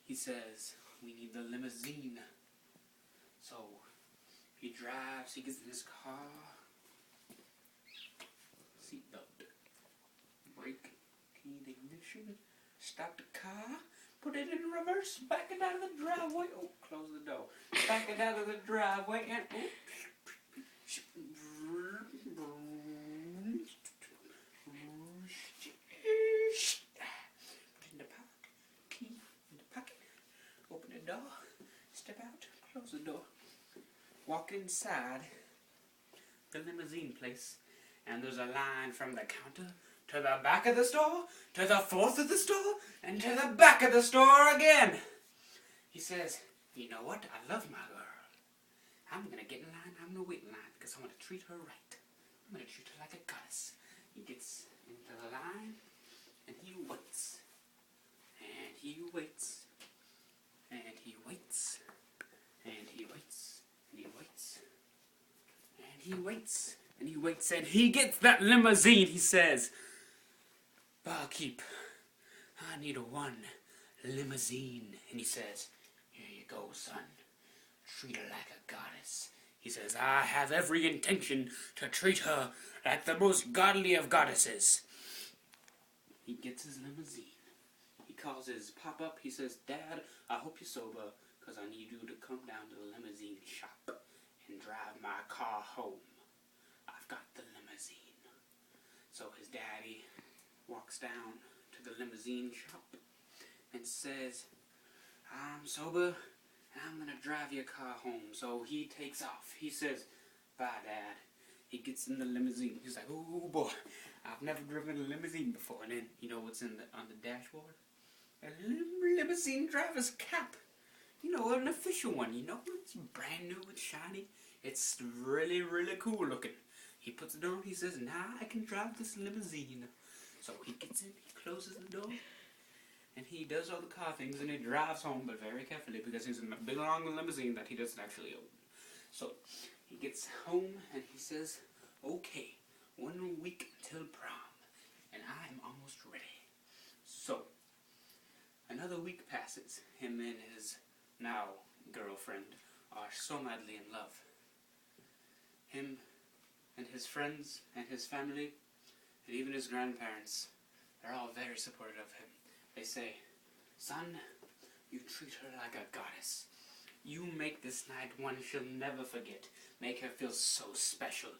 he says, we need the limousine. So he drives, he gets in his car, seatbelt, brake, key to ignition, start the car, put it in reverse, back it out of the driveway, oh, close the door, back it out of the driveway, and put it in the pocket, key in the pocket, open the door, step out, close the door, walk inside the limousine place, and there's a line from the counter to the back of the store, to the fourth of the store, and to the back of the store again. He says, you know what? I love my girl. I'm going to get in line. I'm going to wait in line because I want to treat her right. I'm going to treat her like a goddess. He gets into the line, and he waits. And he waits. And he waits. And he waits. And he waits. And he waits. And he waits. And he gets that limousine, he says. Barkeep, I need one limousine. And he says, here you go, son. Treat her like a goddess. He says, I have every intention to treat her like the most godly of goddesses. He gets his limousine. He calls his pop-up. He says, Dad, I hope you're sober, because I need you to come down to the limousine shop and drive my car home. I've got the limousine. So his daddy walks down to the limousine shop and says, I'm sober and I'm going to drive your car home. So he takes off. He says, bye, Dad. He gets in the limousine. He's like, oh boy, I've never driven a limousine before. And then, you know what's on the dashboard? A limousine driver's cap. You know, an official one. You know, it's brand new, it's shiny. It's really, really cool looking. He puts it on. He says, now I can drive this limousine. So he gets in, he closes the door, and he does all the car things, and he drives home, but very carefully, because he's in a big long limousine that he doesn't actually own. So he gets home, and he says, okay, 1 week until prom, and I'm almost ready. So another week passes. Him and his now girlfriend are so madly in love. Him and his friends and his family and even his grandparents, they're all very supportive of him. They say, son, you treat her like a goddess. You make this night one she'll never forget. Make her feel so special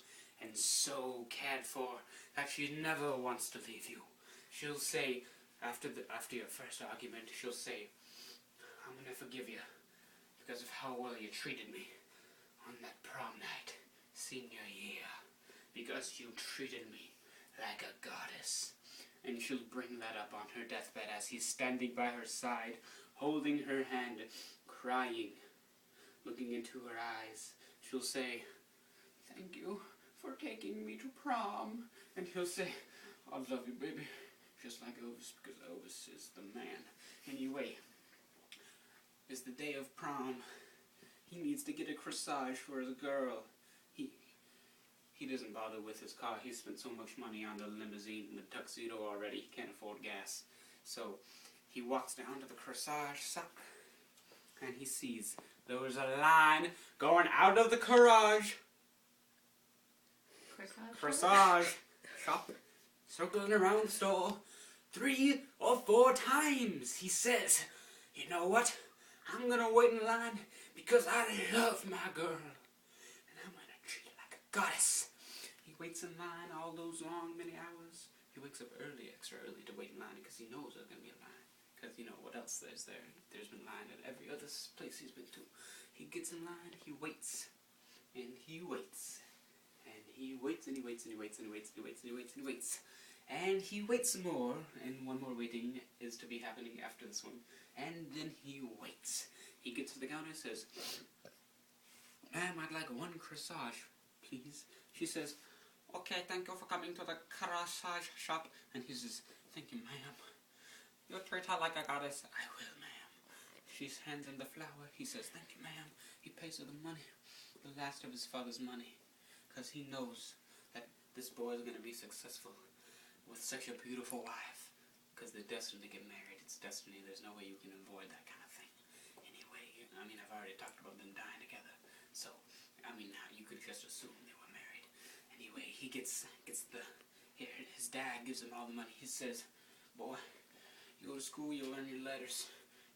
and so cared for that she never wants to leave you. She'll say, after your first argument, she'll say, I'm going to forgive you because of how well you treated me on that prom night, senior year, because you treated me like a goddess. And she'll bring that up on her deathbed as he's standing by her side, holding her hand, crying, looking into her eyes. She'll say, thank you for taking me to prom. And he'll say, I love you, baby, just like Elvis, because Elvis is the man. Anyway, it's the day of prom. He needs to get a corsage for his girl. He doesn't bother with his car. He spent so much money on the limousine and the tuxedo already. He can't afford gas. So he walks down to the corsage shop and he sees there was a line going out of the corsage shop, circling around the store 3 or 4 times. He says, you know what? I'm going to wait in line because I love my girl. And I'm going to treat her like a goddess. He waits in line all those long, many hours. He wakes up early, extra early, to wait in line because he knows there's going to be a line. Because, you know, what else there's there? There's been line at every other place he's been to. He gets in line, he waits, and he waits. And he waits, and he waits, and he waits, and he waits, and he waits, and he waits, and he waits. And he waits some more, and one more waiting is to be happening after this one. And then he waits. He gets to the counter and says, ma'am, I'd like 1 corsage, please. She says, okay, thank you for coming to the corsage shop. And he says, thank you, ma'am. You treat her like a goddess. I will, ma'am. She hands him the flower. He says, thank you, ma'am. He pays her the money, the last of his father's money, because he knows that this boy is going to be successful with such a beautiful wife, because they're destined to get married. It's destiny. There's no way you can avoid that kind of thing. I mean, I've already talked about them dying together. So, I mean, you could just assume they were married. Anyway, he gets the... Here, his dad gives him all the money. He says, boy, you go to school, you'll learn your letters.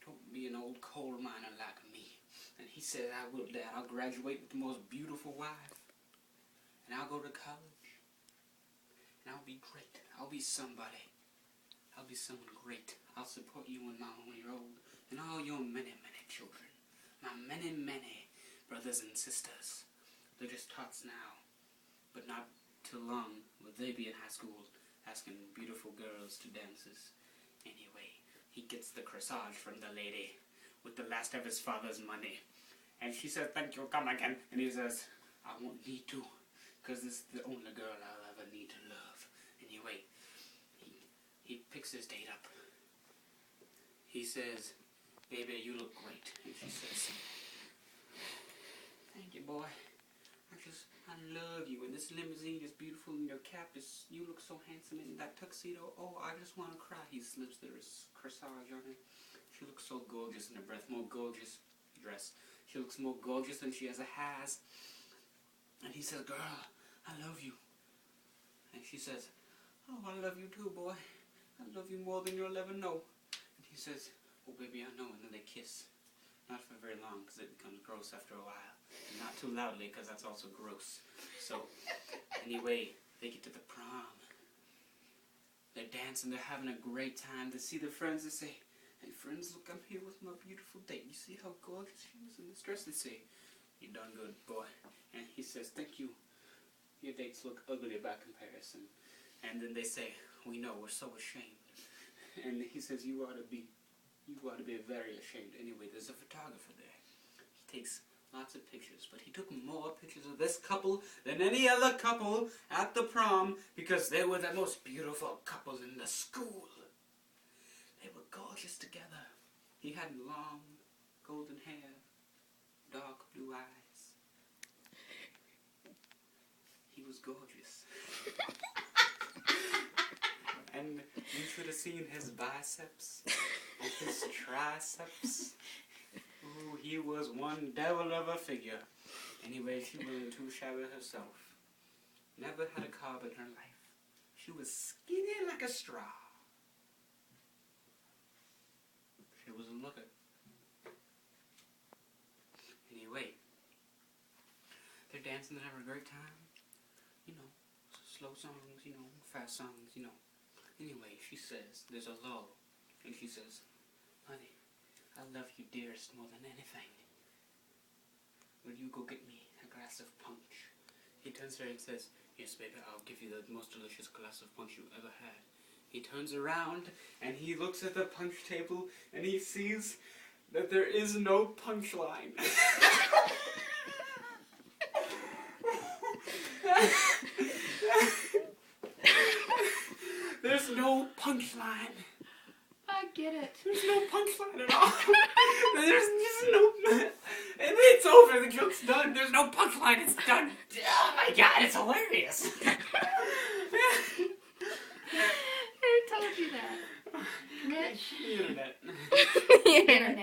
Don't be an old coal miner like me. And he said, I will, Dad. I'll graduate with the most beautiful wife. And I'll go to college. And I'll be great. I'll be somebody. I'll be someone great. I'll support you and Mama when you're old. And all your many, many children. My many, many brothers and sisters. They're just tots now. But not too long will they be in high school asking beautiful girls to dances. Anyway, he gets the corsage from the lady with the last of his father's money. And she says, thank you, come again. And he says, I won't need to, because this is the only girl I'll ever need to love. Anyway, he picks his date up. He says, baby, you look great. And she says, thank you, boy. I love you, and this limousine is beautiful, and your cap is, you look so handsome in that tuxedo. Oh, I just want to cry. He slips the corsage on her. She looks so gorgeous in her breath, more gorgeous dress. She looks more gorgeous than she ever has. And he says, girl, I love you. And she says, oh, I love you too, boy. I love you more than you'll ever know. And he says, oh, baby, I know. And then they kiss. Not for very long, because it becomes gross after a while. And not too loudly, because that's also gross. So, anyway, they get to the prom. They're dancing, they're having a great time. They see their friends, they say, hey friends, look, I'm here with my beautiful date. You see how gorgeous she is in this dress? They say, you done good, boy. And he says, thank you. Your dates look ugly by comparison. And then they say, we know, we're so ashamed. And he says, you ought to be very ashamed. Anyway, there's a photographer there. He takes lots of pictures, but he took more pictures of this couple than any other couple at the prom because they were the most beautiful couple in the school. They were gorgeous together. He had long golden hair, dark blue eyes. He was gorgeous. And you should have seen his biceps and his triceps. Ooh, he was one devil of a figure. Anyway, she wasn't too shabby herself. Never had a carb in her life. She was skinny like a straw. She was a looker. Anyway, they're dancing and having a great time. You know, slow songs, you know, fast songs, you know. Anyway, she says, there's a lull. And she says, honey, I love you dearest more than anything. Will you go get me a glass of punch? He turns to her and says, yes, baby, I'll give you the most delicious glass of punch you ever had. He turns around and he looks at the punch table and he sees that there is no punch line. There's no punch line. I get it. There's no punchline at all. There's just no... And it's over. The joke's done. There's no punchline. It's done. Oh my god, it's hilarious. Who told you that? Mitch? The internet. The internet.